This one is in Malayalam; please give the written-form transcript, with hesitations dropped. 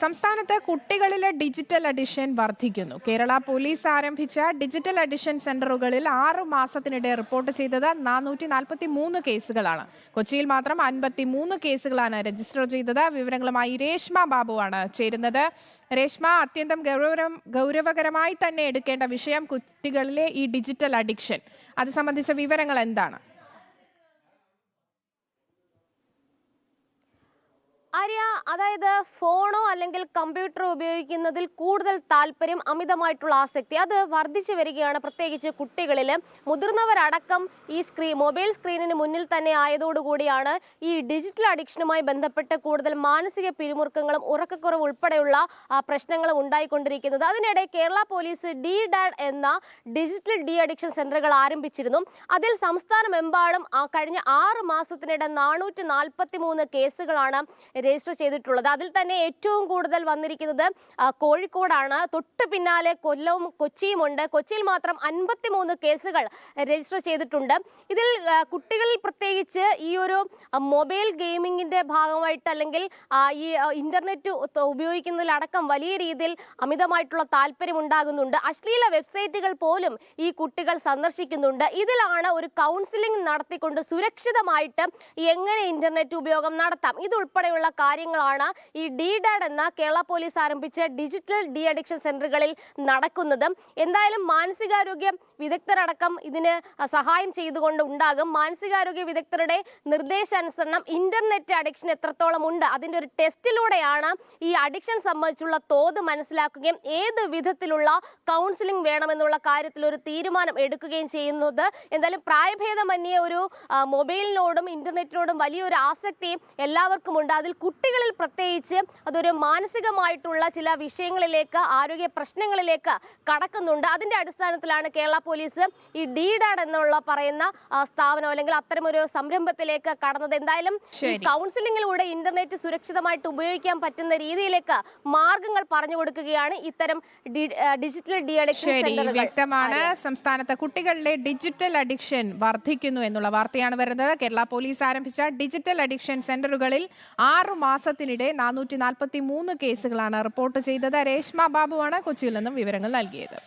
സംസ്ഥാനത്ത് കുട്ടികളിലെ ഡിജിറ്റൽ അഡിഷൻ വർദ്ധിക്കുന്നു. കേരള പോലീസ് ആരംഭിച്ച ഡിജിറ്റൽ അഡിഷൻ സെന്ററുകളിൽ 6 മാസത്തിനിടെ റിപ്പോർട്ട് ചെയ്തത് 443 കേസുകളാണ്. കൊച്ചിയിൽ മാത്രം 53 കേസുകളാണ് രജിസ്റ്റർ ചെയ്തത്. വിവരങ്ങളുമായി രേഷ്മ ബാബുവാണ് ചേരുന്നത്. രേഷ്മ, അത്യന്തം ഗൗരവകരമായി തന്നെ എടുക്കേണ്ട വിഷയം കുട്ടികളിലെ ഈ ഡിജിറ്റൽ അഡിക്ഷൻ. അത് സംബന്ധിച്ച വിവരങ്ങൾ എന്താണ്? ആര്യ, അതായത് ഫോണോ അല്ലെങ്കിൽ കമ്പ്യൂട്ടറോ ഉപയോഗിക്കുന്നതിൽ കൂടുതൽ താല്പര്യം, അമിതമായിട്ടുള്ള ആസക്തി അത് വർദ്ധിച്ചു വരികയാണ്. പ്രത്യേകിച്ച് കുട്ടികളിൽ. മുതിർന്നവരടക്കം ഈ മൊബൈൽ സ്ക്രീനിന് മുന്നിൽ തന്നെ ആയതോടുകൂടിയാണ് ഈ ഡിജിറ്റൽ അഡിക്ഷനുമായി ബന്ധപ്പെട്ട് കൂടുതൽ മാനസിക പിരിമുറുക്കങ്ങളും ഉറക്കക്കുറവ് ഉൾപ്പെടെയുള്ള പ്രശ്നങ്ങളും ഉണ്ടായിക്കൊണ്ടിരിക്കുന്നത്. അതിനിടെ കേരള പോലീസ് DDAD എന്ന ഡിജിറ്റൽ ഡി അഡിക്ഷൻ സെന്ററുകൾ ആരംഭിച്ചിരുന്നു. അതിൽ സംസ്ഥാനമെമ്പാടും കഴിഞ്ഞ 6 മാസത്തിനിടെ 443 കേസുകളാണ് രജിസ്റ്റർ ചെയ്തിട്ടുള്ളത്. അതിൽ തന്നെ ഏറ്റവും കൂടുതൽ വന്നിരിക്കുന്നത് കോഴിക്കോടാണ്. തൊട്ടു പിന്നാലെ കൊല്ലവും കൊച്ചിയും ഉണ്ട്. കൊച്ചിയിൽ മാത്രം 53 കേസുകൾ രജിസ്റ്റർ ചെയ്തിട്ടുണ്ട്. ഇതിൽ കുട്ടികളിൽ പ്രത്യേകിച്ച് ഈ ഒരു മൊബൈൽ ഗെയിമിങ്ങിന്റെ ഭാഗമായിട്ട് അല്ലെങ്കിൽ ഈ ഇന്റർനെറ്റ് ഉപയോഗിക്കുന്നതിലടക്കം വലിയ രീതിയിൽ അമിതമായിട്ടുള്ള താല്പര്യം ഉണ്ടാകുന്നുണ്ട്. അശ്ലീല വെബ്സൈറ്റുകൾ പോലും ഈ കുട്ടികൾ സന്ദർശിക്കുന്നുണ്ട്. ഇതിലാണ് ഒരു കൗൺസിലിംഗ് നടത്തിക്കൊണ്ട് സുരക്ഷിതമായിട്ട് എങ്ങനെ ഇന്റർനെറ്റ് ഉപയോഗം നടത്താം ഇതുൾപ്പെടെയുള്ള കാര്യങ്ങളാണ് ഈ DDAD എന്ന കേരള പോലീസ് ആരംഭിച്ച ഡിജിറ്റൽ ഡി അഡിക്ഷൻ സെന്ററുകളിൽ നടക്കുന്നത്. എന്തായാലും മാനസികാരോഗ്യ വിദഗ്ധരടക്കം ഇതിന് സഹായം ചെയ്തുകൊണ്ട് ഉണ്ടാകും. മാനസികാരോഗ്യ വിദഗ്ധരുടെ നിർദ്ദേശാനുസരണം ഇന്റർനെറ്റ് അഡിക്ഷൻ എത്രത്തോളം ഉണ്ട് അതിന്റെ ഒരു ടെസ്റ്റിലൂടെയാണ് ഈ അഡിക്ഷൻ സംബന്ധിച്ചുള്ള തോത് മനസ്സിലാക്കുകയും ഏത് വിധത്തിലുള്ള കൗൺസിലിംഗ് വേണമെന്നുള്ള കാര്യത്തിൽ ഒരു തീരുമാനം എടുക്കുകയും ചെയ്യുന്നത്. എന്തായാലും പ്രായഭേദമന്യേ ഒരു മൊബൈലിനോടും ഇന്റർനെറ്റിനോടും വലിയൊരു ആസക്തി എല്ലാവർക്കും ഉണ്ട്. അതിൽ കുട്ടികളിൽ പ്രത്യേകിച്ച് അതൊരു മാനസികമായിട്ടുള്ള ചില വിഷയങ്ങളിലേക്ക്, ആരോഗ്യ പ്രശ്നങ്ങളിലേക്ക് കടക്കുന്നുണ്ട്. അതിന്റെ അടിസ്ഥാനത്തിലാണ് കേരള പോലീസ് ഈ DDAD എന്നുള്ള പറയുന്ന സ്ഥാപനം അല്ലെങ്കിൽ അത്തരമൊരു സംരംഭത്തിലേക്ക് കടന്നത്. എന്തായാലും ഈ കൗൺസിലിംഗിലൂടെ ഇന്റർനെറ്റ് സുരക്ഷിതമായിട്ട് ഉപയോഗിക്കാൻ പറ്റുന്ന രീതിയിലേക്ക് മാർഗങ്ങൾ പറഞ്ഞു കൊടുക്കുകയാണ് ഇത്തരം ഡിജിറ്റൽ ഡി അഡിക്ഷൻ സെന്ററുകൾ. വ്യക്തമാണ്, സംസ്ഥാനത്ത് കുട്ടികളിലെ ഡിജിറ്റൽ അഡിക്ഷൻ വർദ്ധിക്കുന്നു എന്നുള്ള വാർത്തയാണ് വരുന്നത്. കേരള പോലീസ് ആരംഭിച്ച ഡിജിറ്റൽ അഡിക്ഷൻ സെന്ററുകളിൽ 6 മാസത്തിനിടെ 443 കേസുകളാണ് റിപ്പോർട്ട് ചെയ്തത്. രേഷ്മ ബാബുവാണ് കൊച്ചിയിൽ നിന്നും വിവരങ്ങൾ നൽകിയത്.